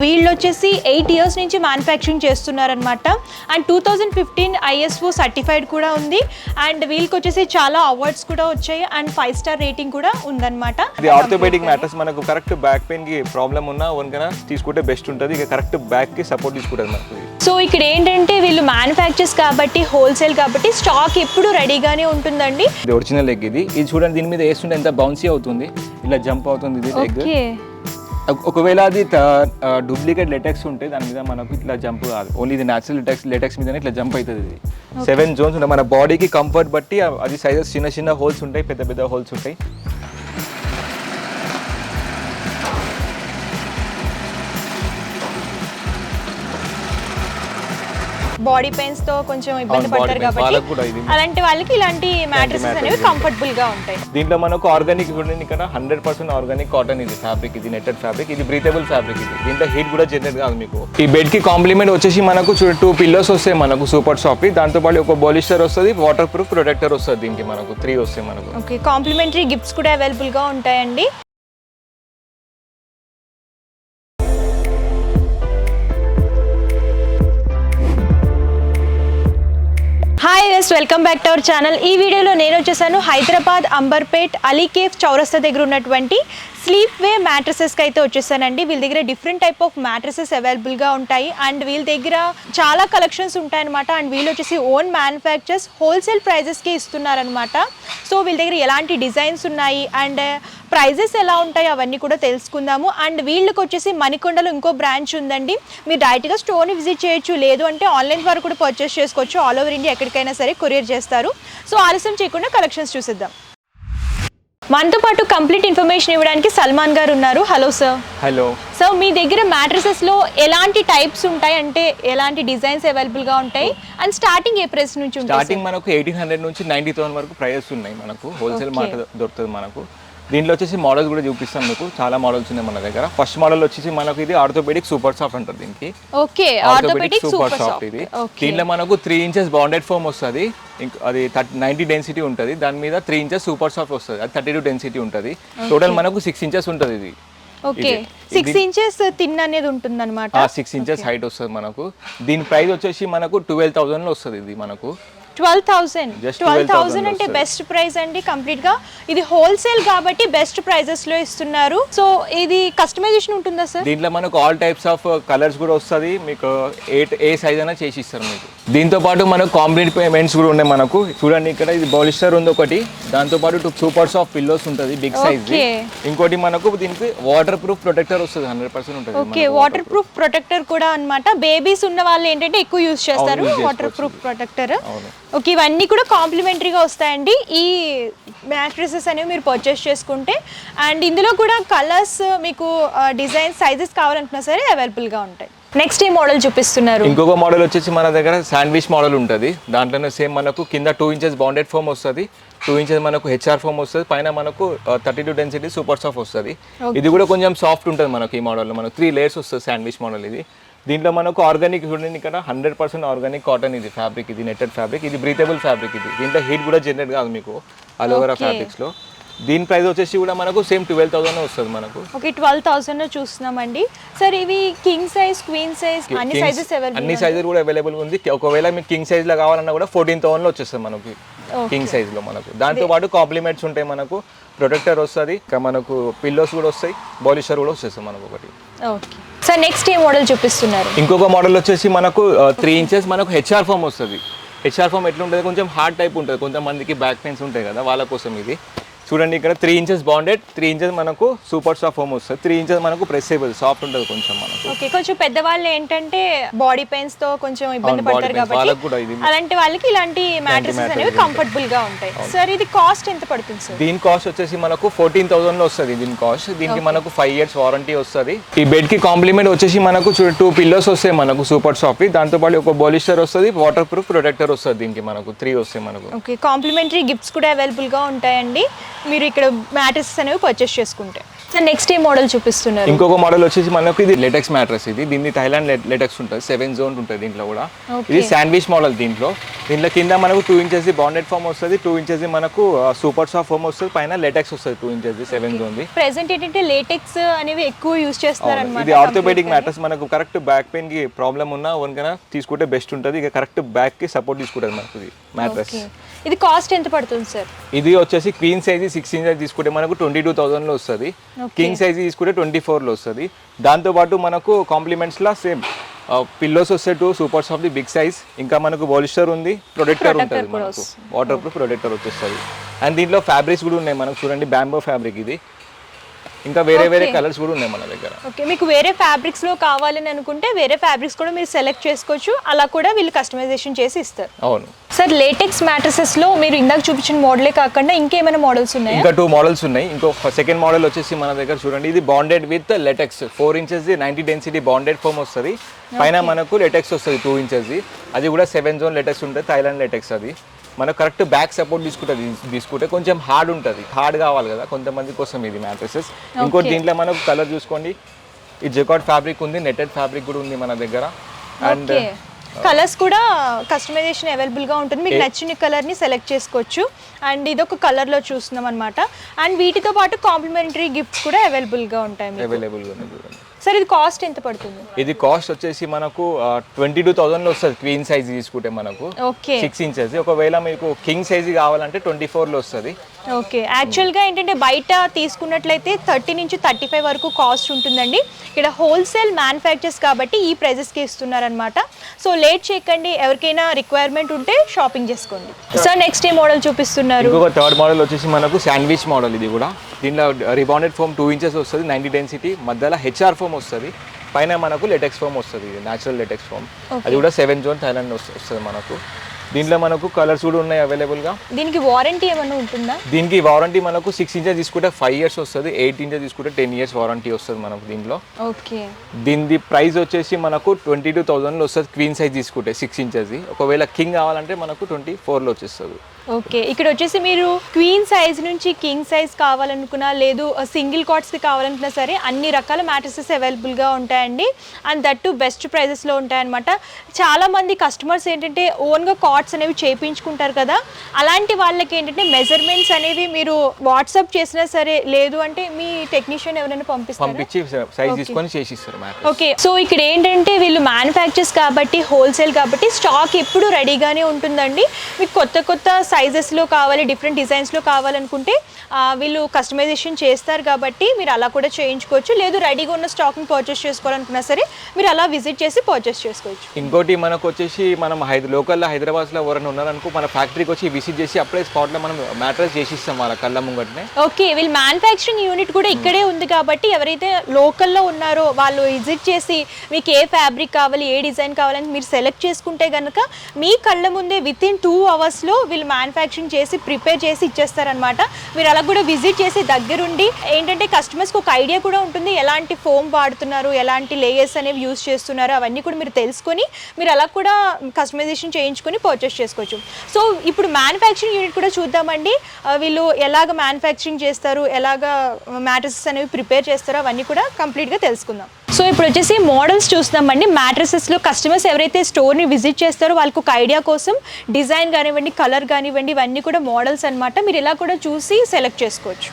వీళ్ళు వచ్చేసి 8 years నుంచి మ్యానుఫ్యాక్చరింగ్ చేస్తున్నారనమాట. అండ్ 2015 ISO సర్టిఫైడ్ కూడా ఉంది. అండ్ వీళ్ళకి వచ్చేసి చాలా అవార్డ్స్ కూడా వచ్చాయి. అండ్ 5 star రేటింగ్ కూడా ఉందన్నమాట. ఇది ఆర్థోపెడిక్ మ్యాట్రెస్ మనకు కరెక్ట్ బ్యాక్ పెయిన్ కి ప్రాబ్లం ఉన్నా ఓన్గా తీసుకుంటే బెస్ట్ ఉంటుంది. ఇక కరెక్ట్ బ్యాక్ కి సపోర్ట్ తీసుకుంటుంది మనకు. సో ఇక్కడ ఏంటంటే వీళ్ళు మ్యానుఫ్యాక్చర్స్ కాబట్టి హోల్సేల్ కాబట్టి స్టాక్ ఎప్పుడు రెడీగానే ఉంటుందండి. ఇది ఒరిజినల్ లెగ్. ఇది చూడండి, దీని మీద వేస్తుంటే ఎంత బౌన్సీ అవుతుంది, ఇలా జంప్ అవుతుంది ఇది లెగ్. ఒకవేళ అది డూప్లికేట్ లెటెక్స్ ఉంటే దాని మీద మనకు ఇట్లా జంప్ కాదు, ఓన్లీ ఇది న్యాచురల్ లెటెక్స్ మీదనే ఇట్లా జంప్ అవుతుంది. ఇది 7 zones ఉంటాయి. మన బాడీకి కంఫర్ట్ బట్టి అది సైజెస్ చిన్న చిన్న హోల్స్ ఉంటాయి, పెద్ద పెద్ద హోల్స్ ఉంటాయి. బాడీ పెయిన్స్ తో కొంచెం ఇబ్బంది పడతారు కాబట్టి అలాంటి వాళ్ళకి ఇలాంటి మ్యాట్రెసెస్ అనేవి కంఫర్టబుల్ గా ఉంటాయి. దీంట్లో మనకు ఆర్గానిక్ ఇక్కడ 100% ఆర్గానిక్ కాటన్ ఇది ఫ్యాబ్రిక్, ఇది నెట్టెడ్ ఫ్యాబ్రిక్, ఇది బ్రీతబుల్ ఫ్యాబ్రిక్. ఇది దీంట్లో హీట్ కూడా జనరేట్ కాదు మీకు. ఈ బెడ్ కి కాంప్లిమెంట్ వచ్చేసి మనకు 2 pillows వస్తాయి మనకు సూపర్ సాఫ్ట్. దాంతో పాటు ఒక బాలిస్టర్ వస్తుంది, వాటర్ ప్రూఫ్ ప్రొటెక్టర్ వస్తుంది. దీనికి మనకు 3 వస్తాయి మనకు. ఓకే, కాంప్లిమెంటరీ గిఫ్ట్స్ కూడా అవైలబుల్ గా ఉంటాయండి. హాయ్ ఎస్, welcome back to our channel. ఈ వీడియోలో నేను వచ్చేసాను హైదరాబాద్ అంబర్పేట్ అలీకేఫ్ చౌరస్తా దగ్గర ఉన్నటువంటి స్లీప్వే మ్యాట్రసెస్కి అయితే వచ్చేసానండి. వీళ్ళ దగ్గర డిఫరెంట్ టైప్ ఆఫ్ మ్యాట్రసెస్ అవైలబుల్గా ఉంటాయి. అండ్ వీళ్ళ దగ్గర చాలా కలెక్షన్స్ ఉంటాయన్నమాట. అండ్ వీళ్ళు వచ్చేసి ఓన్ మ్యానుఫ్యాక్చర్స్ హోల్సేల్ ప్రైజెస్కి ఇస్తున్నారనమాట. సో వీళ్ళ దగ్గర ఎలాంటి డిజైన్స్ ఉన్నాయి అండ్ ప్రైజెస్ ఎలా ఉంటాయి అవన్నీ కూడా తెలుసుకుందాము. అండ్ వీళ్ళకి వచ్చేసి మణికొండలో ఇంకో బ్రాంచ్ ఉందండి. మీరు డైరెక్ట్గా స్టోర్ని విజిట్ చేయొచ్చు, లేదు అంటే ఆన్లైన్ ద్వారా కూడా పర్చేస్ చేసుకోవచ్చు. ఆల్ ఓవర్ ఇండియా ఎక్కడికైనా సరే కొరియర్ చేస్తారు. సో ఆలస్యం చేయకుండా కలెక్షన్స్ చూసిద్దాం. మనతో పాటు కంప్లీట్ ఇన్ఫర్మేషన్ ఇవ్వడానికి సల్మాన్ గారు ఉన్నారు. Hello sir. హలో సార్, మీ దగ్గర మ్యాట్రసెస్లో ఎలాంటి టైప్స్ ఉంటాయి, అంటే ఎలాంటి డిజైన్స్ అవైలబుల్గా ఉంటాయి అండ్ స్టార్టింగ్ ఏ ప్రైస్ నుంచి ఉంటుంది? స్టార్టింగ్ మనకు 1800 నుంచి 90,000 వరకు ప్రైజెస్ ఉన్నాయి మనకు. హోల్సేల్ మాట దొరుకుతుంది మనకు. దీంట్లో వచ్చేసి మోడల్స్ కూడా చూపిస్తాం మీకు. చాలా మోడల్స్ ఉన్నాయి మన దగ్గర. ఫస్ట్ మోడల్ వచ్చేసి మనకు ఇది ఆర్థోపెడిక్ సూపర్ సాఫ్ట్ అంటారు దీనికి. ఓకే, ఆర్థోపెడిక్ సూపర్ సాఫ్ట్ ఇది. దీంట్లో మనకు 3 inches బాండెడ్ ఫోమ్ వస్తుంది. అది 90 డెన్సిటీ ఉంటుంది. దాని మీద 3 inches సూపర్ సాఫ్ట్ వస్తుంది. అది 32 డెన్సిటీ ఉంటుంది. టోటల్ మనకు 6 inches ఉంటుంది ఇది. ఓకే, 6 inches థిన్ అనేది ఉంటుంది అనమాట. 6 inches హైట్ వస్తుంది మనకు. దీని ప్రైస్ వచ్చేసి మనకు 12,000 లో వస్తుంది ఇది మనకు. 12,000 అంటే బెస్ట్ ప్రైస్ అండి. కంప్లీట్ గా ఇది హోల్సేల్ కాబట్టి బెస్ట్ ప్రైజెస్ లో ఇస్తున్నారు. సో ఇది కస్టమైజేషన్ ఉంటుందా సార్? దీంట్లో మనకు ఆల్ టైప్స్ ఆఫ్ కలర్స్ కూడా వస్తుంది మీకు. ఏ సైజ్ అయినా చేసి ఇస్తారు మీకు. దీంతో పాటు మనకు కాంప్లీట్ పేమెంట్స్ కూడా ఉన్నాయి మనకు. చూడండి, ఇక్కడ ఇది బాలిస్టర్ ఉంది ఒకటి. దాంతో పాటు 2 సూపర్ సాఫ్ట్ పిల్లోస్ ఉంటుంది బిగ్ సైజ్. ఇంకోటి మనకు దీనికి వాటర్ ప్రూఫ్ ప్రొటెక్టర్ వస్తుంది, 100% ఉంటుంది. ఓకే, వాటర్ ప్రూఫ్ ప్రొటెక్టర్ కూడా అన్నమాట. బేబీస్ ఉన్న వాళ్ళు ఏంటంటే ఎక్కువ యూజ్ చేస్తారు వాటర్ ప్రూఫ్ ప్రొటెక్టర్. ఓకే, ఇవన్నీ కూడా కాంప్లిమెంటరీగా వస్తాయండి ఈ మ్యాట్రసెస్ అనేవి మీరు పర్చేస్ చేసుకుంటే. అండ్ ఇందులో కూడా కలర్స్ మీకు డిజైన్స్ సైజెస్ కావాలంటున్నా సరే అవైలబుల్గా ఉంటాయి. నెక్స్ట్ ఈ మోడల్ చూపిస్తున్నారు. ఇంకొక మోడల్ వచ్చేసి మన దగ్గర శాండ్విచ్ మోడల్ ఉంటుంది. దాంట్లోనే సేమ్ మనకు కింద 2 inches బాండెడ్ ఫోమ్ వస్తుంది, 2 inches మనకు హెచ్ఆర్ ఫోమ్ వస్తుంది, పైన మనకు 32 డెన్సిటీ సూపర్ సాఫ్ట్ వస్తుంది. ఇది కూడా కొంచెం సాఫ్ట్ ఉంటుంది మనకు. ఈ మోడల్లో మనకు 3 layers వస్తుంది శాండ్విచ్ మోడల్ ఇది. దీంట్లో మనకు ఆర్గానిక్ చూడండి, ఇక్కడ 100% ఆర్గానిక్ కాటన్ ఇది ఫ్యాబ్రిక్, ఇది నెట్టెడ్ ఫ్యాబ్రిక్, ఇది బ్రీతబుల్ ఫ్యాబ్రిక్. ఇది దీంట్లో హీట్ కూడా జనరేట్ కాదు మీకు ఆల్ ఓవర్ ఫ్యాబ్రిక్స్ లో. దీని ప్రైస్ వచ్చేసి కూడా మనకు సేమ్ 12,000 వస్తుంది మనకు. ఓకే, 12,000 చూస్తున్నామండి. సార్ ఇవి కింగ్ సైజ్, క్వీన్ సైజ్ అన్ని సైజెస్ అవైలబుల్, అన్ని సైజెస్ కూడా అవైలబుల్ ఉంది. ఒకవేళ మీకు కింగ్ సైజ్ లో కావాలన్నా కూడా 14,000 లో వచ్చేస్తుంది మనకు కింగ్ సైజ్ లో మనకు. దాంతో పాటు కాంప్లిమెంట్స్ ఉంటాయి మనకు. ప్రొటెక్టర్ వస్తుంది, మనకు పిల్లోస్ కూడా వస్తాయి, బాలిస్టర్ కూడా వచ్చేస్తుంది మనకు ఒకటి. ఓకే సార్, నెక్స్ట్ ఏ మోడల్ చూపిస్తున్నారు? ఇంకొక మోడల్ వచ్చేసి మనకు 3 inches మనకు హెచ్ఆర్ ఫామ్ వస్తుంది. హెచ్ఆర్ ఫామ్ ఎట్లుంటుంది, కొంచెం హార్డ్ టైప్ ఉంటుంది. కొంతమందికి బ్యాక్ పెయిన్స్ ఉంటాయి కదా, వాళ్ళ కోసం ఇది. చూడండి, ఇక్కడ 3 inches బాండెడ్, 3 inches మనకు సూపర్ సాఫ్ట్ ఫోమ్ వస్తుంది, 3 inches మనకు ప్రెస్సేబుల్ సాఫ్ట్ ఉంటుంది కొంచెం మనకు. ఓకే, కొంచెం పెద్దవాళ్ళు ఏంటంటే బాడీ పెయిన్స్ తో కొంచెం ఇబ్బంది పడతారు కాబట్టి అలాంటి వాళ్ళకి ఇలాంటి మ్యాట్రసెస్ అనేవి కంఫర్టబుల్ గా ఉంటాయి. సార్ ఇది కాస్ట్ ఎంత పడుతుంది సార్? దీని కాస్ట్ వచ్చేసి మనకు 14,000 లో వస్తుంది దీని కాస్ట్. దీనికి మనకు 5 years వారంటీ వస్తుంది. ఈ బెడ్ కి కాంప్లిమెంట్ వచ్చేసి మనకు 2 pillows వస్తాయి మనకు సూపర్ సాఫ్ట్. దాంతో పాటు ఒక బాలిస్టర్ వస్తుంది, వాటర్ ప్రూఫ్ ప్రొటెక్టర్ వస్తుంది. దీనికి మనకు 3 వస్తాయి మనకు. ఓకే, కాంప్లిమెంటరీ గిఫ్ట్స్ కూడా అవైలబుల్ గా ఉంటాయండి మీరు ఇక్కడ మ్యాట్రసెస్ అనేవి పర్చేస్ చేసుకుంటే. సార్ నెక్స్ట్ ఏ మోడల్ చూపిస్తున్నారు? ఇంకొక మోడల్ వచ్చేసి మనకు ఇది లేటెక్స్ మ్యాట్రెస్. దీన్ని థైలాండ్ లేటెక్స్ ఉంటుంది, 7 జోన్ ఉంటుంది దీంట్లో కూడా. ఇది శాండ్విచ్ మోడల్. దీంట్లో కింద మనకు 2 ఇంచెస్ బాండెడ్ ఫోమ్ వస్తుంది, 2 ఇంచెస్ మనకు సూపర్ సాఫ్ట్ ఫోమ్ వస్తుంది, పైన లేటెక్స్ వస్తుంది 2 ఇంచెస్ 7 జోన్. ప్రెసెంట్ ఏంటంటే లేటెక్స్ అనేవి ఎక్కువ యూస్ చేస్తున్నారు అన్నమాట. ఇది ఆర్థోపెడిక్ మ్యాట్రెస్. మనకు కరెక్ట్ బ్యాక్ పెయిన్ కి ప్రాబ్లం ఉన్నా వన్కైనా తీసుకుంటే బెస్ట్ ఉంటుంది. ఇక కరెక్ట్ బ్యాక్ కి సపోర్ట్ తీసుకుంటుంది మనకు ఇది మ్యాట్రెస్. ఇది కాస్ట్ ఎంత పడుతుంది సార్? ఇది వచ్చేసి క్వీన్ సైజ్ 6 ఇంచెస్ తీసుకుంటే మనకు 22,000 లో వస్తుంది. కింగ్ సైజ్ తీసుకుంటే 24 లో వస్తుంది. దాంతోపాటు మనకు కాంప్లిమెంట్స్ లా సేమ్ పిల్లోస్ వస్తాయి 2 సూపర్ సాఫ్ట్ బిగ్ సైజ్. ఇంకా మనకు బాలిస్టర్ ఉంది, ప్రొటెక్టర్ ఉంటుంది మనకు, వాటర్ ప్రూఫ్ ప్రొటెక్టర్ వచ్చేస్తుంది. అండ్ దీంట్లో ఫ్యాబ్రిక్స్ కూడా ఉన్నాయి మనకు. చూడండి బ్యాంబో ఫ్యాబ్రిక్ ఇది. ఇంకా వేరే కలర్స్ కూడా ఉన్నాయి మన దగ్గర. ఓకే, మీకు వేరే ఫ్యాబ్రిక్స్ లో కావాలని అనుకుంటే వేరే ఫ్యాబ్రిక్స్ కూడా మీరు సెలెక్ట్ చేసుకోవచ్చు. అలా కూడా వీళ్ళు కస్టమైజేషన్ చేసి ఇస్తారు. అవును సార్, లేటెక్స్ మ్యాట్రెసెస్ లో మీరు ఇందాక చూపించిన మోడలే కాకుండా ఇంకేమైనా మోడల్స్ ఉన్నాయి? ఇంకా 2 మోడల్స్ ఉన్నాయి. ఇంకో సెకండ్ మోడల్ వచ్చేసి మన దగ్గర చూడండి, ఇది bonded with latex 4 inches 90 density bonded foam వస్తుంది. పైన మనకు లెటెక్స్ వస్తుంది 2 ఇంచెస్. అది కూడా 7 జోన్ లెటెక్స్ ఉంటుంది, థైలాండ్ లెటెక్స్. అది మనకు కరెక్ట్ బ్యాక్ సపోర్ట్ తీసుకుంటే కొంచెం హార్డ్ ఉంటుంది. హార్డ్ కావాలి కదా కొంతమంది కోసం ఇది మ్యాట్రెసెస్. ఇంకోటి దీంట్లో మనకు కలర్ చూసుకోండి, ఈ జెకార్డ్ ఫ్యాబ్రిక్ ఉంది, నెట్టెడ్ ఫ్యాబ్రిక్ కూడా ఉంది మన దగ్గర. అండ్ కలర్స్ కూడా కస్టమైజేషన్ అవైలబుల్ గా ఉంటుంది. మీకు నచ్చిన కలర్ ని సెలెక్ట్ చేసుకోవచ్చు. అండ్ ఇదొక కలర్ లో చూస్తున్నాం అన్నమాట. అండ్ వీటితో పాటు కాంప్లిమెంటరీ గిఫ్ట్స్ కూడా అవైలబుల్ గా ఉంటాయి. సార్, ఇది కాస్ట్ ఎంత పడుతుంది? ఇది కాస్ట్ వచ్చేసి మనకు 22,000 లో వస్తుంది క్వీన్ సైజ్ తీసుకుంటే మనకు. 6 ఇంచెస్. ఒకవేళ మీకు కింగ్ సైజ్ కావాలంటే 24 లో వస్తుంది. ఓకే, యాక్చువల్గా ఏంటంటే బయట తీసుకున్నట్లయితే 30 నుంచి 35 వరకు కాస్ట్ ఉంటుందండి. ఇక్కడ హోల్సేల్ మ్యానుఫ్యాక్చర్స్ కాబట్టి ఈ ప్రైజెస్కి ఇస్తున్నారనమాట. సో లేట్ చేయకండి, ఎవరికైనా రిక్వైర్మెంట్ ఉంటే షాపింగ్ చేసుకోండి. సార్, నెక్స్ట్ ఏ మోడల్ చూపిస్తున్నారు? ఇంకొక థర్డ్ మోడల్ వచ్చేసి మనకు శాండ్విచ్ మోడల్. ఇది కూడా దీనిలో రిబాండెడ్ ఫోమ్ 2 ఇంచెస్ వస్తుంది, 90 డెన్సిటీ. మధ్యలో హెచ్ఆర్ ఫోమ్ వస్తుంది, పైన మనకు లెటెక్స్ ఫోమ్ వస్తుంది, ఇది న్యాచురల్ లెటెక్స్ ఫోమ్. అది కూడా 7 జోన్ థైలాండ్ వస్తుంది మనకు. దీంట్లో మనకు కలర్స్ కూడా ఉన్నాయి అవైలబుల్గా. దీనికి వారంటీ ఏమైనా ఉంటుందా? దీనికి వారంటీ మనకు 6 ఇంచెస్ తీసుకుంటే 5 ఇయర్స్ వస్తుంది, 8 ఇంచెస్ తీసుకుంటే 10 ఇయర్స్ వారంటీ వస్తుంది మనకు దీంట్లో. ఓకే, దీని ప్రైస్ వచ్చేసి మనకు 22,000 లో వస్తుంది క్వీన్ సైజ్ తీసుకుంటే 6 ఇంచెస్. ఒకవేళ కింగ్ కావాలంటే మనకు 24 లో వచ్చేస్తుంది. ఓకే, ఇక్కడ వచ్చేసి మీరు క్వీన్ సైజ్ నుంచి కింగ్ సైజ్ కావాలనుకున్నా, లేదు సింగిల్ కాట్స్కి కావాలనుకున్నా సరే అన్ని రకాల మ్యాట్రెసెస్ అవైలబుల్గా ఉంటాయండి. అండ్ దట్టు బెస్ట్ ప్రైజెస్లో ఉంటాయన్నమాట. చాలామంది కస్టమర్స్ ఏంటంటే ఓన్గా కాట్స్ అనేవి చేయించుకుంటారు కదా, అలాంటి వాళ్ళకి ఏంటంటే మెజర్మెంట్స్ అనేవి మీరు వాట్సాప్ చేసినా సరే, లేదు అంటే మీ టెక్నీషియన్ ఎవరైనా పంపించి సైజ్ తీసుకొని చేసిస్తారు. ఓకే, సో ఇక్కడ ఏంటంటే వీళ్ళు మ్యానుఫ్యాక్చర్స్ కాబట్టి, హోల్సేల్ కాబట్టి స్టాక్ ఎప్పుడు రెడీగానే ఉంటుందండి. మీకు కొత్త కొత్త సైజెస్లో కావాలి, డిఫరెంట్ డిజైన్స్లో కావాలనుకుంటే వీళ్ళు కస్టమైజేషన్ చేస్తారు కాబట్టి మీరు అలా కూడా చేయించుకోవచ్చు. లేదు రెడీగా ఉన్న స్టాక్ని పర్చేస్ చేసుకోవాలనుకున్నా సరే మీరు అలా విజిట్ చేసి పర్చేస్ చేసుకోవచ్చు. ఇంకోటి మనకు వచ్చేసి మనం లోకల్లో హైదరాబాద్లో ఎవరైనా ఉన్నారనుకో, మన ఫ్యాక్టరీకి వచ్చి విజిట్ చేసి అప్పుడే స్పాట్లో మనం మ్యాట్రెస్ చేసిస్తాం వాళ్ళ కళ్ళ ముంగటనే. ఓకే, వీళ్ళు మ్యానుఫ్యాక్చరింగ్ యూనిట్ కూడా ఇక్కడే ఉంది కాబట్టి ఎవరైతే లోకల్లో ఉన్నారో వాళ్ళు విజిట్ చేసి మీకు ఏ ఫ్యాబ్రిక్ కావాలి, ఏ డిజైన్ కావాలని మీరు సెలెక్ట్ చేసుకుంటే కనుక మీ కళ్ళ ముందే వితిన్ 2 అవర్స్లో వీళ్ళు మ్యానుఫ్యాక్చరింగ్ చేసి ప్రిపేర్ చేసి ఇచ్చేస్తారనమాట. మీరు అలా కూడా విజిట్ చేసి దగ్గరుండి ఏంటంటే కస్టమర్స్కి ఒక ఐడియా కూడా ఉంటుంది, ఎలాంటి ఫోమ్ వాడుతున్నారు, ఎలాంటి లేయర్స్ అనేవి యూజ్ చేస్తున్నారు, అవన్నీ కూడా మీరు తెలుసుకొని మీరు అలా కూడా కస్టమైజేషన్ చేయించుకొని పర్చేస్ చేసుకోవచ్చు. సో ఇప్పుడు మ్యానుఫ్యాక్చరింగ్ యూనిట్ కూడా చూద్దామండి. వీళ్ళు ఎలాగ మ్యానుఫ్యాక్చరింగ్ చేస్తారు, ఎలాగ మ్యాట్రెసెస్ అనేవి ప్రిపేర్ చేస్తారో అవన్నీ కూడా కంప్లీట్గా తెలుసుకుందాం. సో ఇప్పుడు వచ్చేసి మోడల్స్ చూస్తామండి. మ్యాట్రెసెస్లో కస్టమర్స్ ఎవరైతే స్టోర్ని విజిట్ చేస్తారో వాళ్ళకి ఒక ఐడియా కోసం డిజైన్ కానివ్వండి, కలర్ కానివ్వండి, ఇవన్నీ కూడా మోడల్స్ అనమాట. మీరు ఇలా కూడా చూసి సెలెక్ట్ చేసుకోవచ్చు.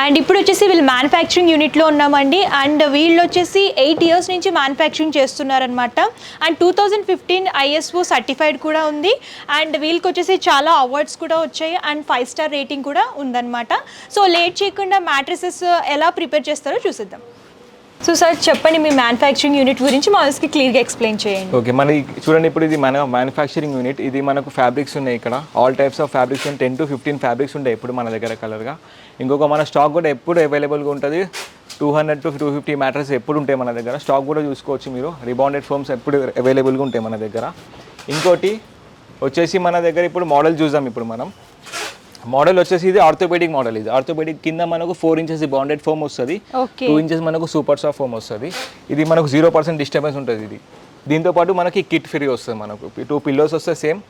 అండ్ ఇప్పుడు వచ్చేసి వీళ్ళు మ్యానుఫ్యాక్చరింగ్ యూనిట్లో ఉన్నామండి. అండ్ వీళ్ళు వచ్చేసి 8 ఇయర్స్ నుంచి మ్యానుఫ్యాక్చరింగ్ చేస్తున్నారనమాట. అండ్ 2015 ISO సర్టిఫైడ్ కూడా ఉంది. అండ్ వీళ్ళకి వచ్చేసి చాలా అవార్డ్స్ కూడా వచ్చాయి అండ్ 5 స్టార్ రేటింగ్ కూడా ఉందన్నమాట. సో లేట్ చేయకుండా మ్యాట్రెసెస్ ఎలా ప్రిపేర్ చేస్తారో చూసిద్దాం. సో సార్ చెప్పండి, మీ మ్యానుఫ్యాక్చరింగ్ యూనిట్ గురించి మా వాళ్ళకి క్లియర్గా ఎక్స్ప్లెయిన్ చేయండి. ఓకే, మన చూడండి ఇప్పుడు ఇది మన మ్యానుఫ్యాక్చరింగ్ యూనిట్. ఇది మనకు ఫ్యాబ్రిక్స్ ఉన్నాయి ఇక్కడ, all types of fabrics 10 to 15 fabrics ఉంటాయి ఇప్పుడు మన దగ్గర కలర్గా. ఇంకొక మన స్టాక్ కూడా ఎప్పుడు అవైలబుల్గా ఉంటుంది. 200 to 250 మ్యాట్రెస్ ఎప్పుడు ఉంటాయి మన దగ్గర. స్టాక్ కూడా చూసుకోవచ్చు మీరు. రిబాండెడ్ ఫోమ్స్ ఎప్పుడు అవైలబుల్గా ఉంటాయి మన దగ్గర. ఇంకోటి వచ్చేసి మన దగ్గర ఇప్పుడు మోడల్ చూద్దాం. ఇప్పుడు మనం మోడల్ వచ్చేసి ఇది ఆర్థోపెడిక్ మోడల్. ఇది ఆర్థోపెడిక్ కింద మనకు 4 ఇంచెస్ బాండెడ్ ఫోమ్ వస్తుంది, 2 ఇంచెస్ మనకు సూపర్ సాఫ్ట్ ఫోమ్ వస్తుంది. ఇది మనకు 0% డిస్టర్బెన్స్ ఉంటుంది. ఇది దీంతో పాటు మనకి కిట్ ఫ్రీ వస్తుంది. మనకు 2 పిల్లోస్ వస్తాయి, సేమ్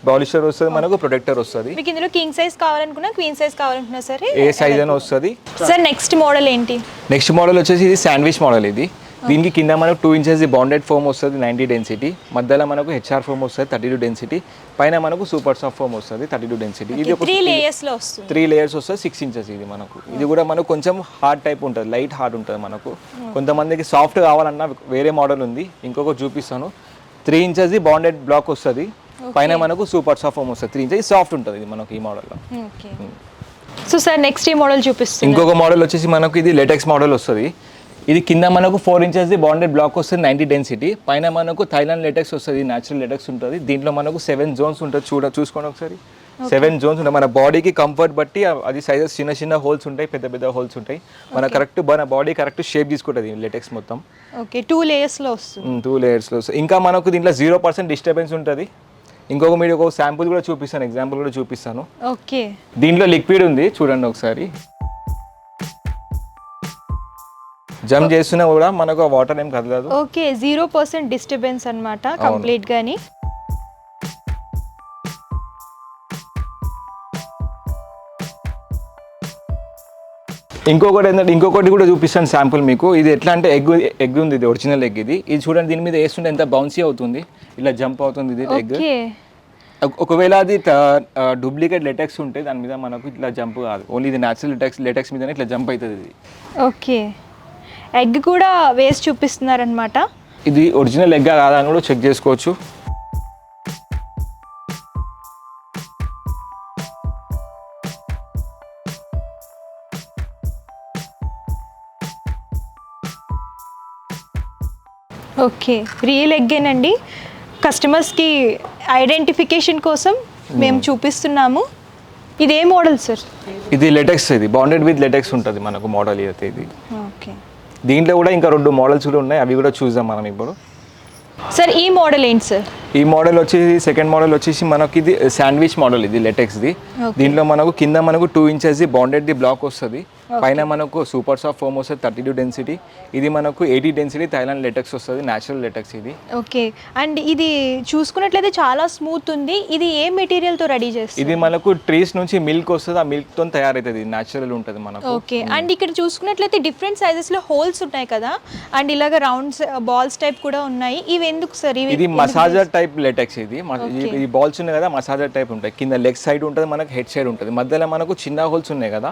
బాలిస్టర్ వస్తుంది, మనకు ప్రొటెక్టర్ వస్తుంది. మీకు ఇందులో కింగ్ సైజ్ కావాలనుకున్నా క్వీన్ సైజ్ కావాలనుకున్నా సరే ఏ సైజ్ అయినా వస్తుంది. సార్ నెక్స్ట్ మోడల్ ఏంటి? నెక్స్ట్ మోడల్ వచ్చేసి ఇది శాండ్విచ్ మోడల్. ఇది దీనికి కింద మనకు 2 ఇంచెస్ బాండెడ్ ఫోమ్ వస్తుంది, 90 డెన్సిటీ. మధ్యలో మనకు హెచ్ఆర్ ఫోమ్ వస్తుంది, 32 డెన్సిటీ. పైన మనకు సూపర్ సాఫ్ట్ ఫోమ్ వస్తుంది, 32 డెన్సిటీ. ఇది ఒక 3 లేయర్స్ లో వస్తుంది. 3 లేయర్స్ వస్తుంది, 6 ఇంచెస్. ఇది మనకు ఇది కూడా మనకు కొంచెం హార్డ్ టైప్ ఉంటుంది, లైట్ హార్డ్ ఉంటుంది మనకు. కొంతమందికి సాఫ్ట్ కావాలన్నా వేరే మోడల్ ఉంది, ఇంకొకటి చూపిస్తాను. 3 ఇంచెస్ బాండెడ్ బ్లాక్ వస్తుంది, పైన మనకు సూపర్ సాఫ్ట్ ఫోమ్ వస్తుంది, 3 ఇంచెస్ సాఫ్ట్ ఉంటుంది ఇది మనకు ఈ మోడల్లో. సో సార్ నెక్స్ట్ ఈ మోడల్ చూపిస్తాను. ఇంకొక మోడల్ వచ్చేసి మనకు ఇది లేటెక్స్ మోడల్ వస్తుంది. ఇది కింద మనకు 4 ఇంచెస్ బాండెడ్ బ్లాక్ వస్తుంది, 90 డెన్సిటీ. పైన మనకు థైలాండ్ లేటెక్స్ వస్తుంది, న్యాచురల్ లేటెక్స్ ఉంటుంది. దీంట్లో మనకు 7 జోన్స్ ఉంటుంది, చూసుకోండి ఒకసారి. 7 జోన్స్ ఉంటాయి. మన బాడీకి కంఫర్ట్ బట్టి అది సైజెస్ చిన్న చిన్న హోల్స్ ఉంటాయి, పెద్ద పెద్ద హోల్స్ ఉంటాయి. మన కరెక్ట్ మన బాడీ కరెక్ట్ షేప్ తీసుకుంటుంది లేటెక్స్ మొత్తం. ఓకే, 2 లేయర్స్ లో వస్తుంది. 2 లేయర్స్లో వస్తుంది. ఇంకా మనకు దీంట్లో 0% డిస్టర్బెన్స్ ఉంటుంది. ఇంకొక మీరు ఒక శాంపుల్ కూడా చూపిస్తాను, ఎగ్జాంపుల్ కూడా చూపిస్తాను. ఓకే, దీంట్లో లిక్విడ్ ఉంది, చూడండి ఒకసారి. జంప్ చేస్తున్నా కూడా మనకు వాటర్ ఏం కదలదు. ఓకే, 0% డిస్టర్బెన్స్ అన్నమాట కంప్లీట్ గాని. ఇంకొకటి ఏంటంటే ఇంకొకటి కూడా చూపిస్తాను శాంపుల్ మీకు. ఇది ఎట్లా అంటే ఎగ్ ఉంది, ఇది ఒరిజినల్ ఎగ్. ఇది చూడండి, దీని మీద వేస్తుంటే ఎంత బౌన్సీ అవుతుంది, ఇలా జంప్ అవుతుంది ఇది ఎగ్. ఒకవేళ అది డూప్లికేట్ లెటెక్స్ ఉంటే దాని మీద మనకు ఇట్లా జంప్ కాదు, ఓన్లీ ఇది న్యాచురల్ లెటెక్స్ మీదనే ఇట్లా జంప్ అవుతుంది ఇది. ఓకే, ఎగ్ కూడా వేసి చూపిస్తున్నారనమాట. ఇది ఒరిజినల్ ఎగ్ కాదా అని కూడా చెక్ చేసుకోవచ్చు. ఓకే, రియల్ ఎగ్గేనండి. కస్టమర్స్కి ఐడెంటిఫికేషన్ కోసం మేము చూపిస్తున్నాము. ఇది ఏ మోడల్ సార్? ఇది లెటెక్స్, ఇది బాండెడ్ విత్ లెటెక్స్ ఉంటుంది మనకు మోడల్ అయితే ఇది. ఓకే, దీంట్లో కూడా ఇంకా 2 మోడల్స్ కూడా ఉన్నాయి, అవి కూడా చూద్దాం మనం ఇప్పుడు. సార్ ఈ మోడల్ ఏంటి సార్? ఈ మోడల్ వచ్చేసి సెకండ్ మోడల్ వచ్చేసి మనకి ఇది శాండ్విచ్ మోడల్. ఇది లెటెక్స్ది. దీంట్లో మనకు కింద మనకు 2 ఇంచెస్ బాండెడ్ బ్లాక్ వస్తుంది, పైన మనకు సూపర్ సాఫ్ట్ ఫోమ్ వస్తుంది, 32 డెన్సిటీ. ఇది మనకు 80 డెన్సిటీ థైలాండ్ లెటెక్స్ వస్తుంది, న్యాచురల్ లెటెక్స్ ఇది. ఓకే, అండ్ ఇది చూసుకున్నట్లయితే చాలా స్మూత్ ఉంది. ఇది ఏ మెటీరియల్ తో రెడీ చేస్తారు? ఇది మనకు ట్రీస్ నుంచి మిల్క్ వస్తుంది, ఆ మిల్క్ తో తయారైతుంది, న్యాచురల్ ఉంటుంది మనకు. ఓకే, అండ్ ఇక్కడ చూసుకున్నట్లయితే డిఫరెంట్ సైజెస్ లో హోల్స్ ఉంటాయి కదా, అండ్ ఇలాగ రౌండ్స్ బాల్స్ టైప్ కూడా ఉన్నాయి. ఇవి ఎందుకు సార్? ఇది మసాజర్ టైప్ లెటెక్స్. ఇది ఈ బాల్స్ ఉన్నాయి కదా, మసాజర్ టైప్ ఉంటాయి. కింద లెగ్ సైడ్ ఉంటుంది, మనకు హెడ్ సైడ్ ఉంటుంది. మధ్యలో మనకు చిన్న హోల్స్ ఉన్నాయి కదా,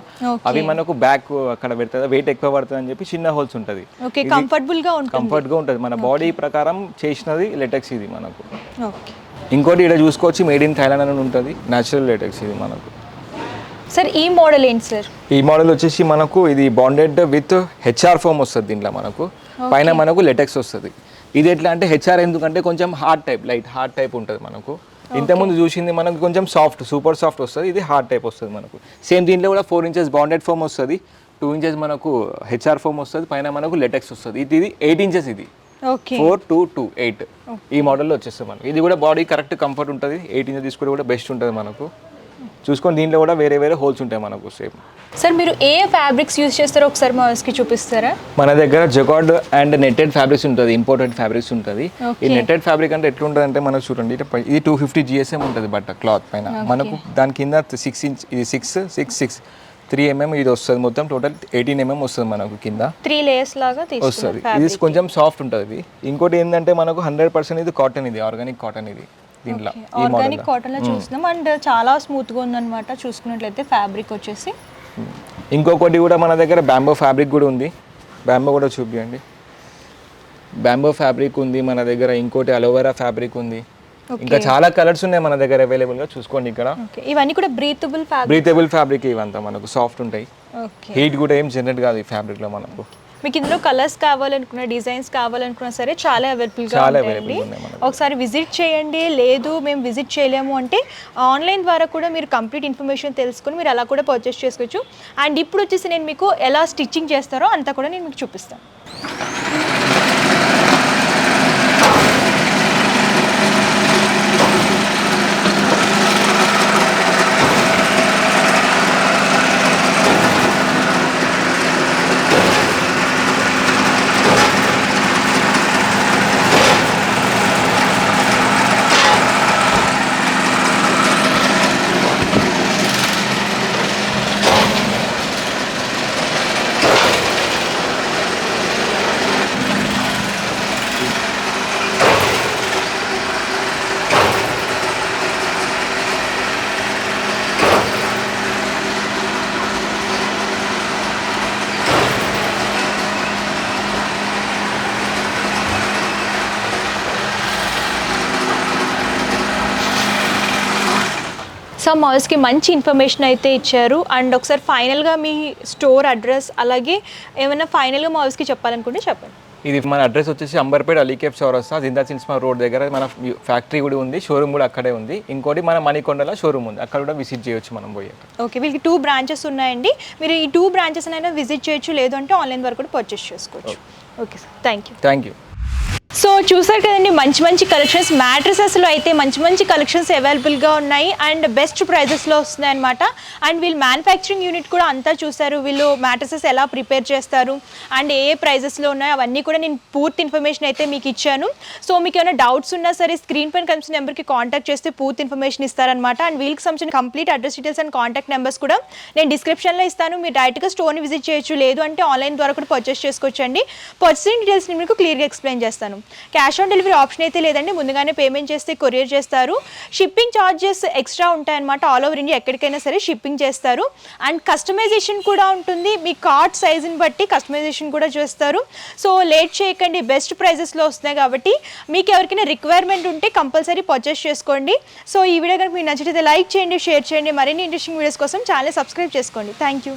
అవి మనకు బ్యాక్ అక్కడ పెడుతుంది, వెయిట్ ఎక్కువ పడుతుంది అని చెప్పి చిన్న హోల్స్ ఉంటుంది. ఓకే, కంఫర్టబుల్ గా ఉంటుంది మన బాడీ ప్రకారం చేసినది లెటెక్స్ ఇది మనకు. ఇంకోటి ఇక్కడ చూసుకోవచ్చు, మేడ్ ఇన్ థైలాండ్ అని ఉంటుంది, న్యాచురల్ లెటెక్స్ ఇది మనకు. సార్ ఈ మోడల్ ఏంటి సార్? ఈ మోడల్ వచ్చేసి మనకు ఇది బాండెడ్ విత్ హెచ్ఆర్ ఫోమ్ వస్తుంది. దీంట్లో మనకు పైన మనకు లెటెక్స్ వస్తుంది. ఇది ఎట్లా అంటే హెచ్ఆర్ ఎందుకంటే కొంచెం hard type, light hard type ఉంటుంది మనకు. ఇంతకుముందు చూసింది మనకు కొంచెం సాఫ్ట్, సూపర్ సాఫ్ట్ వస్తుంది, ఇది హార్డ్ టైప్ వస్తుంది మనకు. సేమ్ దీంట్లో కూడా 4 ఇంచెస్ బాండెడ్ ఫోమ్ వస్తుంది, 2 ఇంచెస్ మనకు హెచ్ఆర్ ఫోమ్ వస్తుంది, పైన మనకు లెటెక్స్ వస్తుంది. ఇది 8 ఇంచెస్. ఇది 4 2 2 8 ఈ మోడల్లో వచ్చేస్తుంది మనకు. ఇది కూడా బాడీ కరెక్ట్ కంఫర్ట్ ఉంటుంది, 8 ఇంచెస్ తీసుకుంటే కూడా బెస్ట్ ఉంటుంది మనకు. చూసుకొని దీంట్లో కూడా వేరే వేరే హోల్స్ ఉంటాయి మనకు. సేమ్ సార్ మీరు ఏ ఫ్యాబ్రిక్స్ యూజ్ చేస్తారో ఒకసారి మా వ్యూస్కి చూపిస్తారా? మన దగ్గర జకార్డ్ అండ్ నెట్టెడ్ ఫ్యాబ్రిక్స్ ఉంటుంది, ఇంపోర్టెడ్ ఫ్యాబ్రిక్స్ ఉంటుంది. ఈ నెట్టెడ్ ఫ్యాబ్రిక్ అంటే ఎట్లుంటుంది అంటే మనకు చూడండి, ఇది 250 GSM ఉంటుంది బట్ట క్లాత్ పైన. మనకు దాని కింద 6 ఇంచ్, ఇది 6 3 mm ఇది వస్తుంది. మొత్తం టోటల్ 18 mm వస్తుంది మనకు కింద. 3 లేయర్స్ లాగా వస్తుంది. ఇది కొంచెం సాఫ్ట్ ఉంటుంది. ఇంకోటి ఏంటంటే మనకు 100% ఇది కాటన్, ఇది ఆర్గానిక్ కాటన్. ఇది దీంట్లో ఆర్గానిక్ కాటన్ లో చూస్తున్నాం, అండ్ చాలా స్మూత్ గా ఉందన్నమాట చూసుకున్నట్లయితే ఫ్యాబ్రిక్ వచ్చేసి. ఇంకొకటి కూడా మన దగ్గర బ్యాంబో ఫ్యాబ్రిక్ కూడా ఉంది. బ్యాంబో కూడా చూపించండి. బ్యాంబో ఫ్యాబ్రిక్ ఉంది మన దగ్గర. ఇంకోటి అలోవెరా ఫ్యాబ్రిక్ ఉంది. ఇంకా చాలా కలర్స్ ఉన్నాయి మన దగ్గర అవైలబుల్ గా. చూసుకోండి ఇక్కడ. ఇవన్నీ కూడా బ్రీతబుల్ ఫ్యాబ్రిక్ ఇవంతా మనకు సాఫ్ట్ ఉంటాయి. హీట్ కూడా ఏం జనరేట్ కాదు ఈ ఫ్యాబ్రిక్ లో మనకు. మీకు ఇందులో కలర్స్ కావాలనుకున్నా, డిజైన్స్ కావాలనుకున్నా సరే చాలా అవైలబుల్గా ఉంటాయండి. ఒకసారి విజిట్ చేయండి. లేదు మేము విజిట్ చేయలేము అంటే ఆన్లైన్ ద్వారా కూడా మీరు కంప్లీట్ ఇన్ఫర్మేషన్ తెలుసుకొని మీరు అలా కూడా పర్చేస్ చేసుకోవచ్చు. అండ్ ఇప్పుడు వచ్చేసి నేను మీకు ఎలా స్టిచ్చింగ్ చేస్తారో అంతా కూడా నేను మీకు చూపిస్తాను. సో మౌస్కి మంచి ఇన్ఫర్మేషన్ అయితే ఇచ్చారు. అండ్ ఒకసారి ఫైనల్గా మీ స్టోర్ అడ్రస్ అలాగే ఏమైనా ఫైనల్గా మౌస్కి చెప్పాలనుకుంటే చెప్పండి. ఇది మన అడ్రస్ వచ్చేసి అంబర్పేట్ అలీకేఫ్ చౌరస్తా జిందా తిలిస్మాత్ రోడ్ దగ్గర మన ఫ్యాక్టరీ కూడా ఉంది, షోరూమ్ కూడా అక్కడే ఉంది. ఇంకోటి మన మణికొండలో షోరూమ్ ఉంది, అక్కడ కూడా విజిట్ చేయొచ్చు మనం పోయి. ఓకే, వీళ్ళకి 2 బ్రాంచెస్ ఉన్నాయండి. మీరు ఈ 2 బ్రాంచెస్ అయినా విజిట్ చేయొచ్చు, లేదు అంటే ఆన్లైన్ ద్వారా కూడా పర్చేస్ చేసుకోవచ్చు. Okay sir, thank you. So చూసారు కదండి, మంచి మంచి కలెక్షన్స్ మ్యాట్రసెస్లో అయితే మంచి కలెక్షన్స్ అవైలబుల్గా ఉన్నాయి అండ్ బెస్ట్ ప్రైజెస్లో వస్తున్నాయి అనమాట. అండ్ వీళ్ళు మ్యానుఫ్యాక్చరింగ్ యూనిట్ కూడా అంతా చూసారు, వీళ్ళు మ్యాట్రసెస్ ఎలా ప్రిపేర్ చేస్తారు అండ్ ఏ ప్రైజెస్లో ఉన్నాయో అవన్నీ కూడా నేను పూర్తి ఇన్ఫర్మేషన్ అయితే మీకు ఇచ్చాను. సో మీకు ఏమైనా డౌట్స్ ఉన్నా సరే స్క్రీన్ పైన కనిపిస్తున్న నెంబర్కి కాంటాక్ట్ చేస్తే పూర్తి ఇన్ఫర్మేషన్ ఇస్తారనమాట. అండ్ వీళ్ళకి సంబంధించిన complete address details and contact numbers కూడా నేను డిస్క్రిప్షన్లో ఇస్తాను. మీరు డైరెక్ట్గా స్టోర్ని విజిట్ చేయొచ్చు, లేదు అంటే ఆన్లైన్ ద్వారా కూడా పర్చేస్ చేసుకోవచ్చండి. పర్చేసింగ్ డీటెయిల్స్ నేను మీకు క్లియర్గా ఎక్స్ప్లెయిన్ చేస్తాను. క్యాష్ ఆన్ డెలివరీ ఆప్షన్ అయితే లేదండి, ముందుగానే పేమెంట్ చేస్తే కొరియర్ చేస్తారు. షిప్పింగ్ ఛార్జెస్ ఎక్స్ట్రా ఉంటాయన్నమాట, ఆల్ ఓవర్ ఇండియా ఎక్కడికైనా సరే షిప్పింగ్ చేస్తారు. అండ్ కస్టమైజేషన్ కూడా ఉంటుంది, మీ కార్డ్ సైజుని బట్టి కస్టమైజేషన్ కూడా చేస్తారు. సో లేట్ చేయకండి, బెస్ట్ ప్రైజెస్లో వస్తున్నాయి కాబట్టి మీకు ఎవరికైనా రిక్వైర్మెంట్ ఉంటే కంపల్సరీ పర్చేస్ చేసుకోండి. సో ఈ వీడియో కనుక మీకు నచ్చితే లైక్ చేయండి, షేర్ చేయండి. మరిన్ని ఇంట్రెస్టింగ్ వీడియోస్ కోసం ఛానల్ సబ్స్క్రైబ్ చేసుకోండి. Thank you.